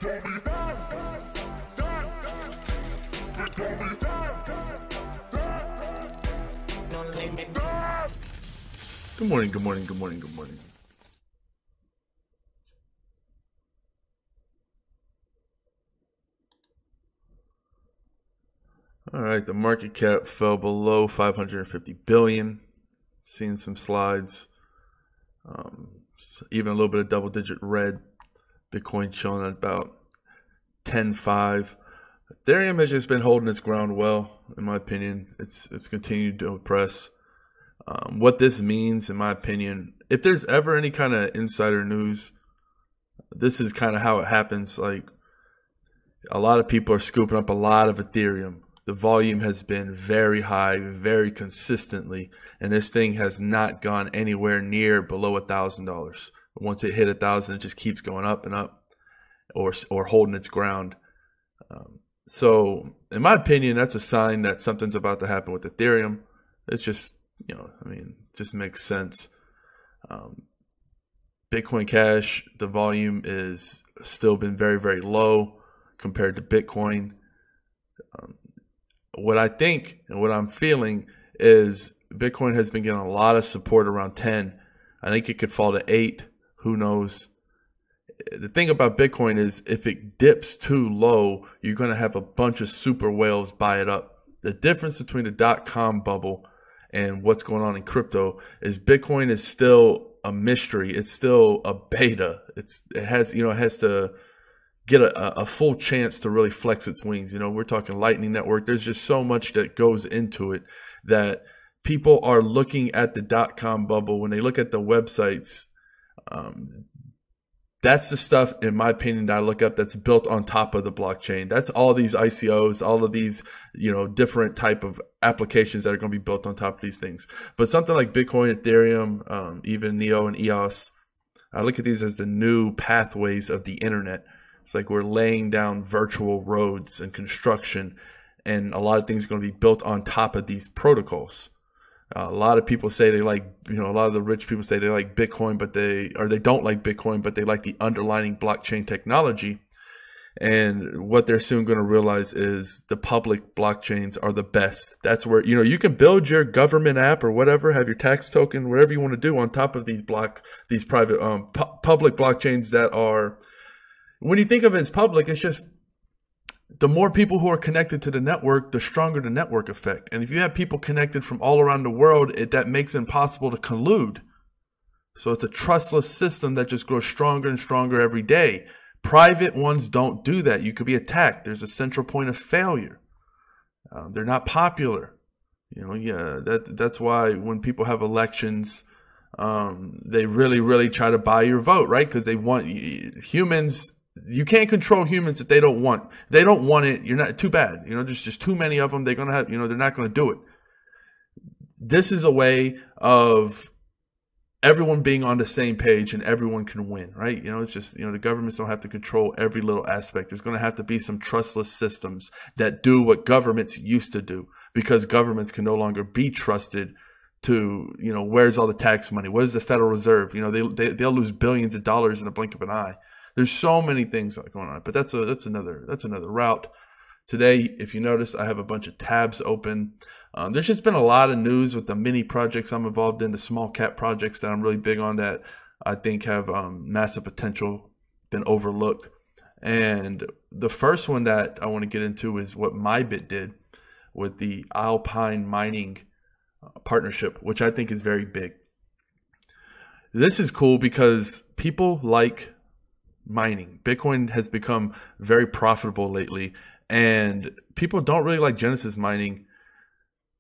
Good morning, good morning, good morning, good morning. All right, the market cap fell below 550 billion. Seeing some slides, even a little bit of double-digit red. Bitcoin chilling at about 10.5. Ethereum has just been holding its ground well, in my opinion. It's continued to impress. What this means, in my opinion, if there's ever any kind of insider news, this is kind of how it happens. Like, a lot of people are scooping up a lot of Ethereum. The volume has been very high, very consistently, and this thing has not gone anywhere near below $1,000. Once it hit 1,000, it just keeps going up and up, or holding its ground. So, in my opinion, that's a sign that something's about to happen with Ethereum. It's just, just makes sense. Bitcoin Cash, the volume is still been very, very low compared to Bitcoin. What I think and what I'm feeling is Bitcoin has been getting a lot of support around 10. I think it could fall to 8. Who knows? The thing about Bitcoin is if it dips too low, you're going to have a bunch of super whales buy it up. The difference between the .com bubble and what's going on in crypto is Bitcoin is still a mystery. It's still a beta. It has to get a full chance to really flex its wings. We're talking Lightning Network. There's just so much that goes into it that people are looking at the .com bubble. When they look at the websites, that's the stuff, in my opinion, that I look up that's built on top of the blockchain. That's all these ICOs, all of these, different type of applications that are going to be built on top of these things. But something like Bitcoin, Ethereum, even Neo and EOS, I look at these as the new pathways of the internet. It's like we're laying down virtual roads and construction, and a lot of things are going to be built on top of these protocols. A lot of people say they like, a lot of the rich people say they like Bitcoin, but they don't like Bitcoin, but they like the underlying blockchain technology. And what they're soon going to realize is the public blockchains are the best. That's where, you can build your government app or whatever, have your tax token, whatever you want to do on top of these private, public blockchains that are, when you think of it as public, it's just the more people who are connected to the network, the stronger the network effect. And if you have people connected from all around the world, that makes it impossible to collude. So it's a trustless system that just grows stronger and stronger every day. Private ones don't do that. You could be attacked. There's a central point of failure. They're not popular. That's why when people have elections, they really, really try to buy your vote, right? Because they want humans. You can't control humans if they don't want. If they don't want it, you're not too bad. There's just too many of them. They're gonna have. They're not gonna do it. This is a way of everyone being on the same page and everyone can win, right? It's just the governments don't have to control every little aspect. There's going to have to be some trustless systems that do what governments used to do, because governments can no longer be trusted to, where's all the tax money? Where's the Federal Reserve? They'll lose billions of dollars in the blink of an eye. There's so many things going on, but that's another route. Today, if you notice, I have a bunch of tabs open. There's just been a lot of news with the mini projects I'm involved in, the small cap projects that I'm really big on that I think have massive potential, been overlooked. And the first one that I want to get into is what MyBit did with the Alpine mining partnership, which I think is very big. This is cool because people like mining. Bitcoin has become very profitable lately, and people don't really like Genesis mining.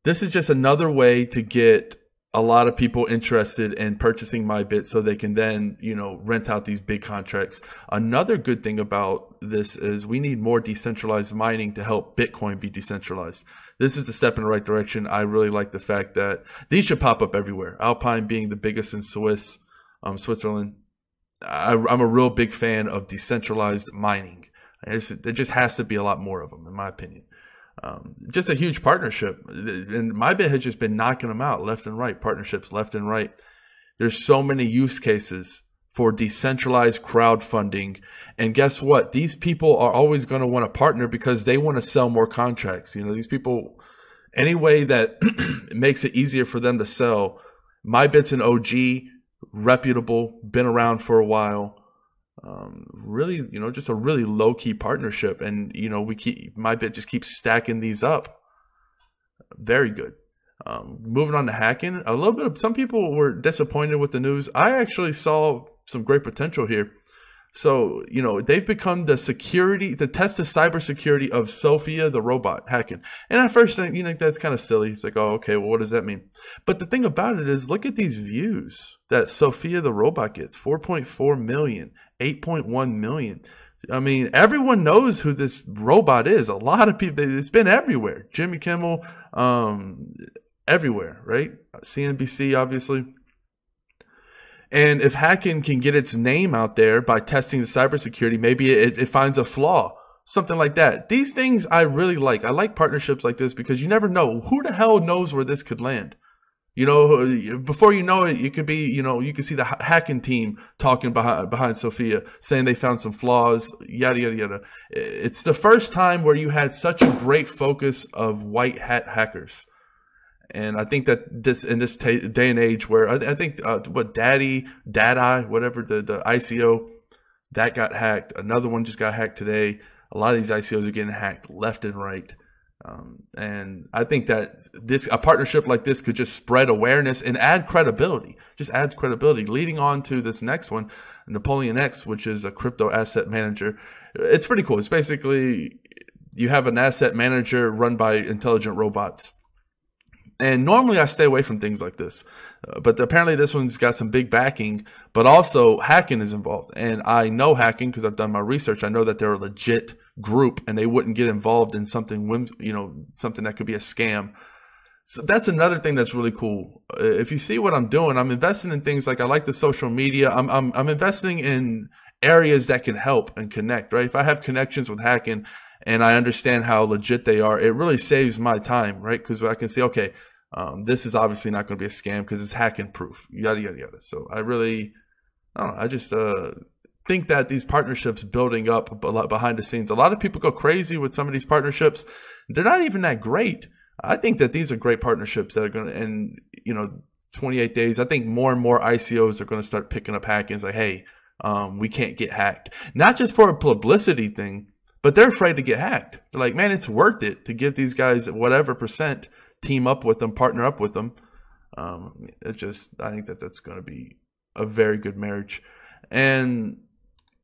This is just another way to get a lot of people interested in purchasing MyBit so they can then, rent out these big contracts. Another good thing about this is we need more decentralized mining to help Bitcoin be decentralized. This is a step in the right direction. I really like the fact that these should pop up everywhere. Alpine being the biggest in Switzerland. I'm a real big fan of decentralized mining. There just has to be a lot more of them, in my opinion. Just a huge partnership. And MyBit has just been knocking them out left and right, partnerships left and right. There's so many use cases for decentralized crowdfunding. And guess what? These people are always going to want to partner because they want to sell more contracts. You know, these people, any way that makes it easier for them to sell. MyBit's an OG, reputable, been around for a while. Really, you know, just a really low key partnership. And, you know, MyBit just keeps stacking these up. Very good. Moving on to hacking, a little bit of, some people were disappointed with the news. I actually saw some great potential here. So, you know, they've become the test the cybersecurity of Sophia the robot hacking. And at first, you think that's kind of silly. It's like, oh, okay, well, what does that mean? But the thing about it is, look at these views that Sophia the robot gets: 4.4 million, 8.1 million. I mean, everyone knows who this robot is. A lot of people, it's been everywhere. Jimmy Kimmel, everywhere, right? CNBC, obviously. And if hacking can get its name out there by testing the cybersecurity, maybe it finds a flaw, something like that. These things I really like. I like partnerships like this because you never know. Who the hell knows where this could land? You know, before you know it, you could be, you know, you could see the hacking team talking behind Sophia, saying they found some flaws, yada, yada, yada. It's the first time where you had such a great focus of white hat hackers. And I think that in this day and age where I think Daddy, whatever, the ICO, that got hacked. Another one just got hacked today. A lot of these ICOs are getting hacked left and right. And I think that a partnership like this could just spread awareness and add credibility. Just adds credibility. Leading on to this next one, Napoleon X, which is a crypto asset manager. It's pretty cool. It's basically, you have an asset manager run by intelligent robots. And normally I stay away from things like this, but apparently this one's got some big backing, but also hacking is involved. And I know hacking because I've done my research. I know that they're a legit group and they wouldn't get involved in something, you know, something that could be a scam. So that's another thing that's really cool. If you see what I'm doing, I'm investing in things like, I like the social media. I'm investing in areas that can help and connect, right? If I have connections with hacking, and I understand how legit they are, it really saves my time, right? Because I can see, okay, this is obviously not going to be a scam because it's hacking proof, yada, yada, yada. So I don't know, I just think that these partnerships building up a lot behind the scenes, a lot of people go crazy with some of these partnerships. They're not even that great. I think that these are great partnerships that are going to, in, you know, 28 days, I think more and more ICOs are going to start picking up hacking. It's like, hey, we can't get hacked. Not just for a publicity thing, but they're afraid to get hacked. They're like, man, it's worth it to give these guys whatever percent, team up with them, partner up with them. I think that that's going to be a very good marriage. And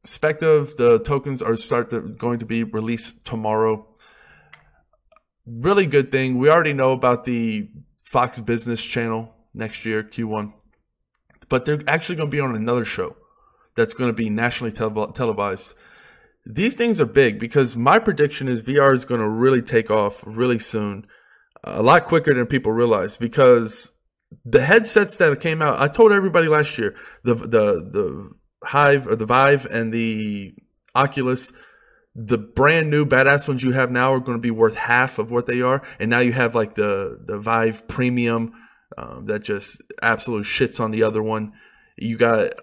Spective, the tokens are going to be released tomorrow. Really good thing. We already know about the Fox Business channel next year, Q1. But they're actually going to be on another show that's going to be nationally televised. These things are big because my prediction is VR is going to really take off really soon, a lot quicker than people realize, because the headsets that came out, I told everybody last year, the Hive or the Vive and the Oculus, the brand new badass ones you have now are going to be worth half of what they are. And now you have like the Vive Premium that just absolutely shits on the other one. You got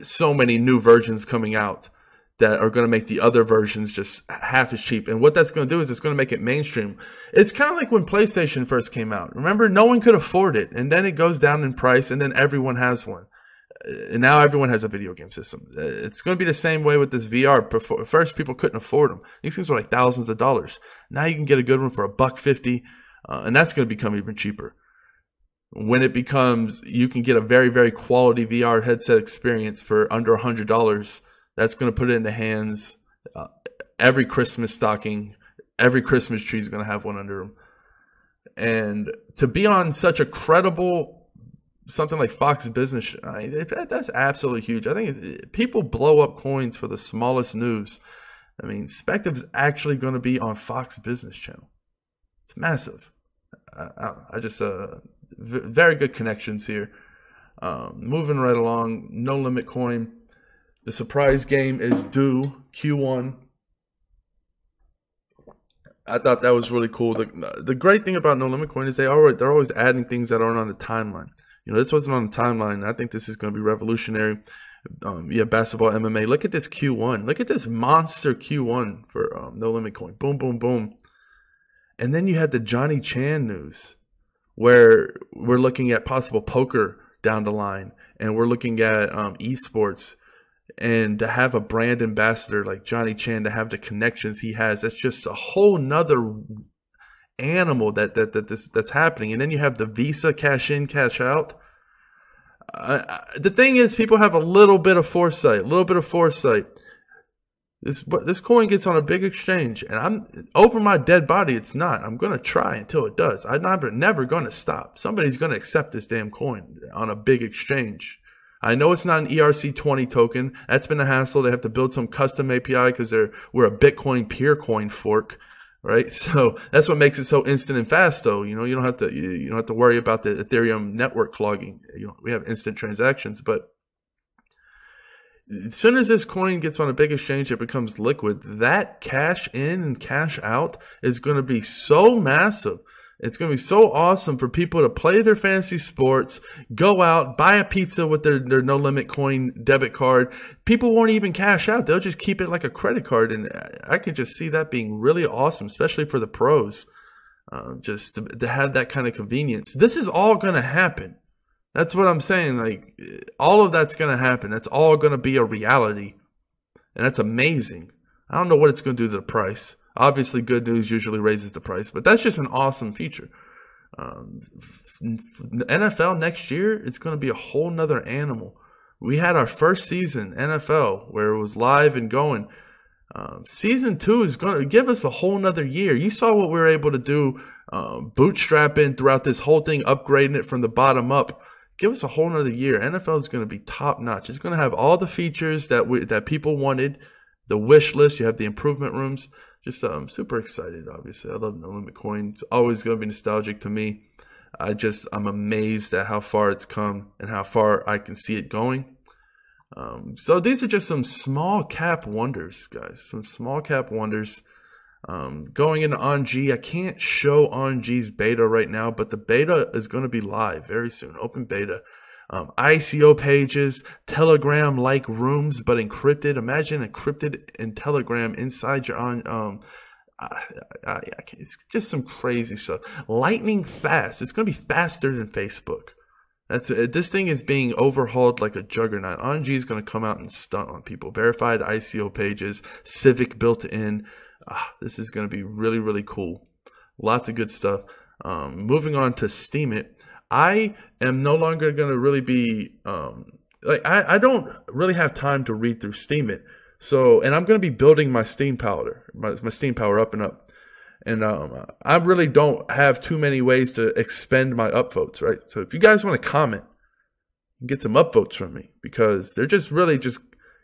so many new versions coming out that are going to make the other versions just half as cheap. And what that's going to do is it's going to make it mainstream. It's kind of like when PlayStation first came out. Remember, no one could afford it. And then it goes down in price and then everyone has one. And now everyone has a video game system. It's going to be the same way with this VR. Before, first, people couldn't afford them. These things were like thousands of dollars. Now you can get a good one for $150, and that's going to become even cheaper. When it becomes, you can get a very, very quality VR headset experience for under $100. That's going to put it in the hands. Every Christmas stocking, every Christmas tree is going to have one under them. And to be on such a credible something like Fox Business, that's absolutely huge. I think people blow up coins for the smallest news. I mean, Spective is actually going to be on Fox Business Channel. It's massive. I just very good connections here. Moving right along, No Limit Coin. The surprise game is due Q1. I thought that was really cool. The great thing about No Limit Coin is they're always adding things that aren't on the timeline. You know, this wasn't on the timeline. I think this is going to be revolutionary. Yeah, basketball, MMA. Look at this Q1. Look at this monster Q1 for No Limit Coin. Boom, boom, boom. And then you had the Johnny Chan news, where we're looking at possible poker down the line, and we're looking at esports. And to have a brand ambassador like Johnny Chan, to have the connections he has, that's just a whole nother animal that's happening. And then you have the Visa cash in, cash out. The thing is, people have a little bit of foresight. This coin gets on a big exchange, and I'm over my dead body. It's not. I'm gonna try until it does. I'm never gonna stop. Somebody's gonna accept this damn coin on a big exchange. I know it's not an ERC20 token. That's been a hassle. They have to build some custom API because we're a Bitcoin peer coin fork, right? So that's what makes it so instant and fast, though. You don't have to worry about the Ethereum network clogging. We have instant transactions, but as soon as this coin gets on a big exchange, it becomes liquid. That cash in and cash out is going to be so massive. It's going to be so awesome for people to play their fantasy sports, go out, buy a pizza with their No Limit Coin debit card. People won't even cash out. They'll just keep it like a credit card. And I can just see that being really awesome, especially for the pros, just to have that kind of convenience. This is all going to happen. That's what I'm saying. Like, all of that's going to happen. That's all going to be a reality. And that's amazing. I don't know what it's going to do to the price. Obviously, good news usually raises the price, but that's just an awesome feature. NFL next year, it's going to be a whole nother animal. We had our first season, NFL, where it was live and going. Season 2 is going to give us a whole nother year. You saw what we were able to do, bootstrapping throughout this whole thing, upgrading it from the bottom up. Give us a whole nother year. NFL is going to be top notch. It's going to have all the features that people wanted, the wish list. You have the improvement rooms. Just I'm super excited, obviously. I love No Limit Coin. It's always going to be nostalgic to me. I'm amazed at how far it's come and how far I can see it going. So these are just some small cap wonders, guys. Some small cap wonders. Going into OnG, I can't show OnG's beta right now, but the beta is going to be live very soon. Open beta. ICO pages, Telegram-like rooms, but encrypted. Imagine encrypted in Telegram inside your own. It's just some crazy stuff. Lightning fast. It's going to be faster than Facebook. This thing is being overhauled like a juggernaut. OnG is going to come out and stunt on people. Verified ICO pages, Civic built in. This is going to be really, really cool. Lots of good stuff. Moving on to Steemit. I am no longer going to really be, I don't really have time to read through Steemit. So, and I'm going to be building my Steam Power, my Steam Power up and up. And I really don't have too many ways to expend my upvotes, right? So if you guys want to comment and get some upvotes from me, because they're just really just,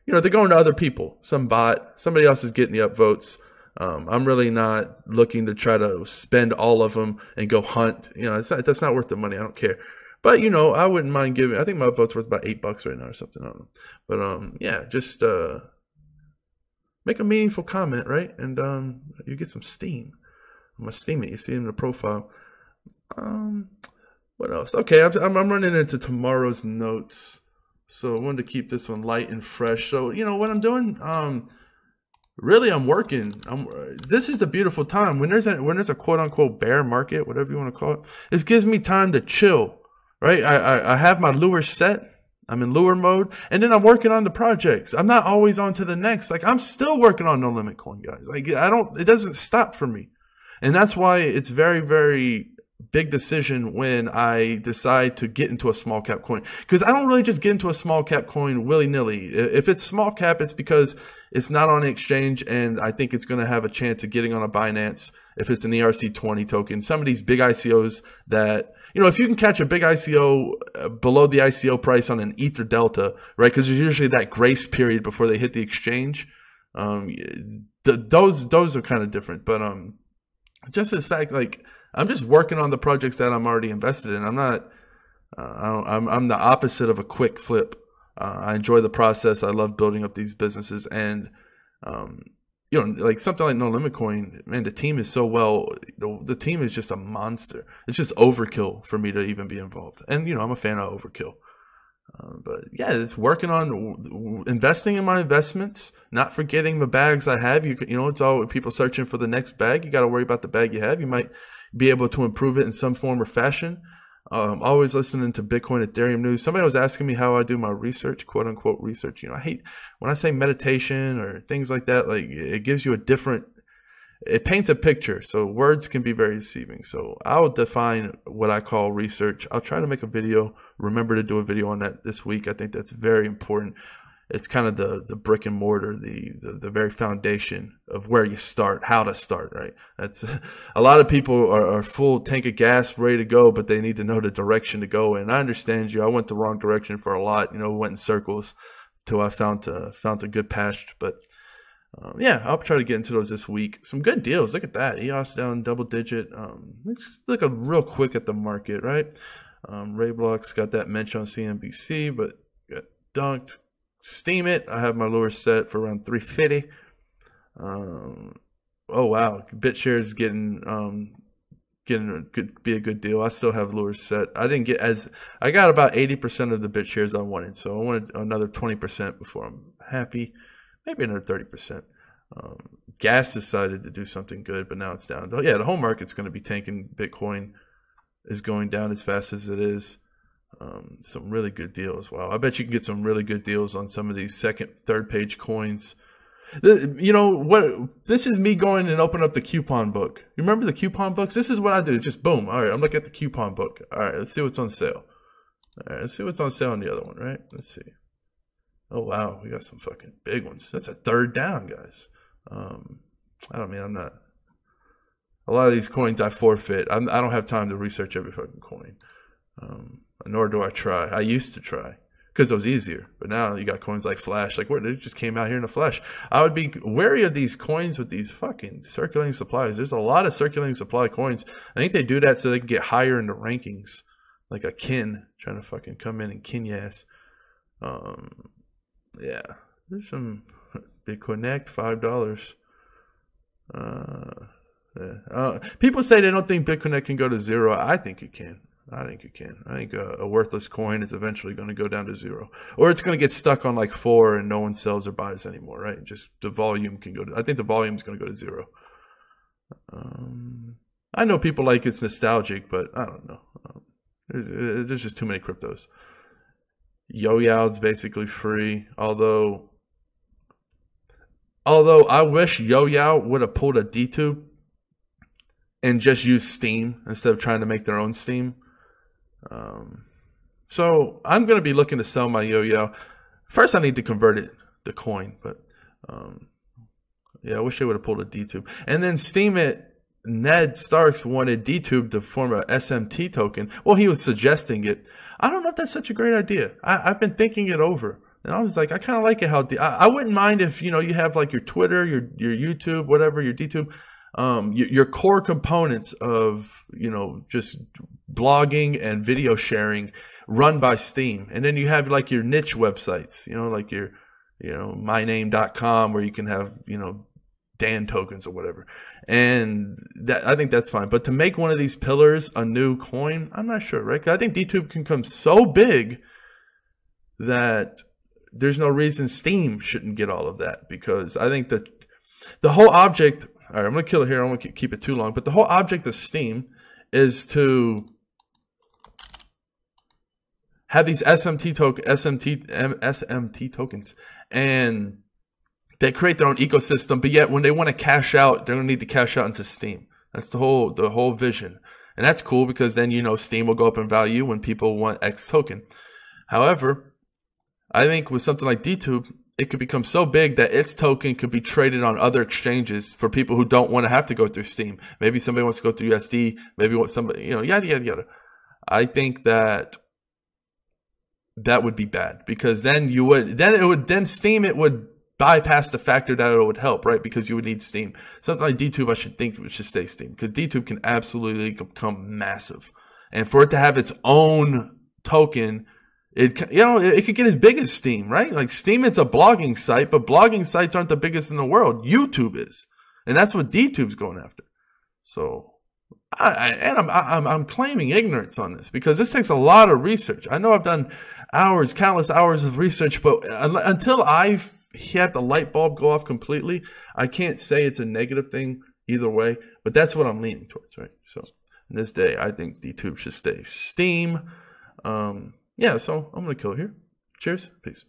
they're going to other people. Some bot, somebody else is getting the upvotes. I'm really not looking to try to spend all of them and go hunt. That's not worth the money. I don't care. But, I wouldn't mind giving. I think my vote's worth about $8 right now or something. I don't know. But, yeah, just make a meaningful comment, right? And you get some steam. I'm going to steam it. You see it in the profile. What else? Okay, I'm running into tomorrow's notes. So I wanted to keep this one light and fresh. So, what I'm doing, really, I'm working. This is the beautiful time when there's a quote unquote bear market, whatever you want to call it. It gives me time to chill, right? I have my lure set. I'm in lure mode, and then I'm working on the projects. I'm not always on to the next. Like, I'm still working on No Limit Coin, guys. Like, it doesn't stop for me, and that's why it's very, very big decision when I decide to get into a small cap coin, because I don't really just get into a small cap coin willy-nilly. If it's small cap, it's because it's not on an exchange, and I think it's going to have a chance of getting on a Binance if it's an ERC20 token. Some of these big ICOs that, if you can catch a big ICO below the ICO price on an Ether Delta, right, because there's usually that grace period before they hit the exchange. Those are kind of different, but just this fact, like, I'm just working on the projects that I'm already invested in. I'm not, I'm the opposite of a quick flip. I enjoy the process. I love building up these businesses, and like something like No Limit Coin, man, the team is so well. The team is just a monster. It's just overkill for me to even be involved, and I'm a fan of overkill. But yeah, it's working on investing in my investments, not forgetting the bags I have. You know, it's all people searching for the next bag. You got to worry about the bag you have. You might be able to improve it in some form or fashion. Always listening to Bitcoin, Ethereum news. Somebody was asking me how I do my research, quote unquote research. You know, I hate when I say meditation or things like that. Like, it gives you a different, it paints a picture. So words can be very deceiving. So I'll define what I call research. I'll try to make a video, remember to do a video on that this week. I think that's very important. It's kind of the brick and mortar, the very foundation of where you start, how to start, right? That's a lot of people are full tank of gas, ready to go, but they need to know the direction to go in. I understand you. I went the wrong direction for a lot, you know, went in circles till I found a good patch. But yeah, I'll try to get into those this week. Some good deals. Look at that. EOS down double digit. Let's look real quick at the market, right? Rayblock's got that mention on CNBC, but got dunked. Steemit, I have my lure set for around 350. Oh wow, BitShares be a good deal. I still have lures set. I got about 80% of the BitShares I wanted, so I wanted another 20% before I'm happy. Maybe another 30%. Gas decided to do something good, but now it's down. Yeah, the whole market's going to be tanking. Bitcoin is going down as fast as it is. Some really good deals. Wow, I bet you can get some really good deals on some of these second, third page coins. You know what? This is me going and open up the coupon book. You remember the coupon books? This is what I do. Just boom. All right, I'm looking at the coupon book. All right, let's see what's on sale. All right, let's see what's on sale on the other one, right? Let's see. Oh, wow, we got some fucking big ones. That's a third down, guys. I'm not. A lot of these coins I forfeit. I don't have time to research every fucking coin. Nor do I try. I used to try because it was easier. But now you got coins like Flash. Like, what? It just came out here in the flesh. I would be wary of these coins with these fucking circulating supplies. There's a lot of circulating supply coins. I think they do that so they can get higher in the rankings. Like a kin trying to fucking come in and kin your ass. Yeah. There's some Bitconnect, $5. Yeah. People say they don't think Bitconnect can go to zero. I think it can. I think a worthless coin is eventually going to go down to zero, or it's going to get stuck on like 4 and no one sells or buys anymore, right? Just the volume can go to, I think the volume is going to go to zero. I know people like it's nostalgic, but I don't know. There's just too many cryptos. Yo-Yao's basically free, although I wish Yo-Yao would have pulled a DTube and just used Steem instead of trying to make their own Steem. So I'm going to be looking to sell my Yo-Yao. First, I need to convert it, the coin, but yeah, I wish they would have pulled a DTube. And then Steemit, Ned Starks wanted DTube to form a SMT token. Well, he was suggesting it. I don't know if that's such a great idea. I've been thinking it over. And I was like, I kind of like it how I wouldn't mind if, you know, you have like your Twitter, your YouTube, whatever, your DTube, your core components of, you know, just blogging and video sharing run by Steem. And then you have like your niche websites, you know, like your, you know, myname.com where you can have, you know, Dan tokens or whatever. And that, I think that's fine. But to make one of these pillars a new coin, I'm not sure, right? 'Cause I think DTube can come so big that there's no reason Steem shouldn't get all of that, because I think that the whole object, all right, I'm going to kill it here. I don't want to keep it too long, but the whole object of Steem is to have these SMT tokens, and they create their own ecosystem, but yet when they want to cash out, they're going to need to cash out into Steem. That's the whole vision. And that's cool because then, you know, Steem will go up in value when people want X token. However, I think with something like DTube, it could become so big that its token could be traded on other exchanges for people who don't want to have to go through Steem. Maybe somebody wants to go through USD. Maybe want somebody, you know, yada, yada, yada. I think that would be bad, because then Steem, it would bypass the factor that it would help, right? Because you would need Steem. Something like DTube, I should think it should stay Steem, because DTube can absolutely become massive. And for it to have its own token, it could get as big as Steem, right? Like Steem, it's a blogging site, but blogging sites aren't the biggest in the world. YouTube is, and that's what DTube's going after. So, I'm claiming ignorance on this because this takes a lot of research. I know I've done countless hours of research, but until I've had the light bulb go off completely, I can't say it's a negative thing either way, but that's what I'm leaning towards, right? So in this day, I think DTube should stay Steem. Yeah, so I'm going to kill it here. Cheers. Peace.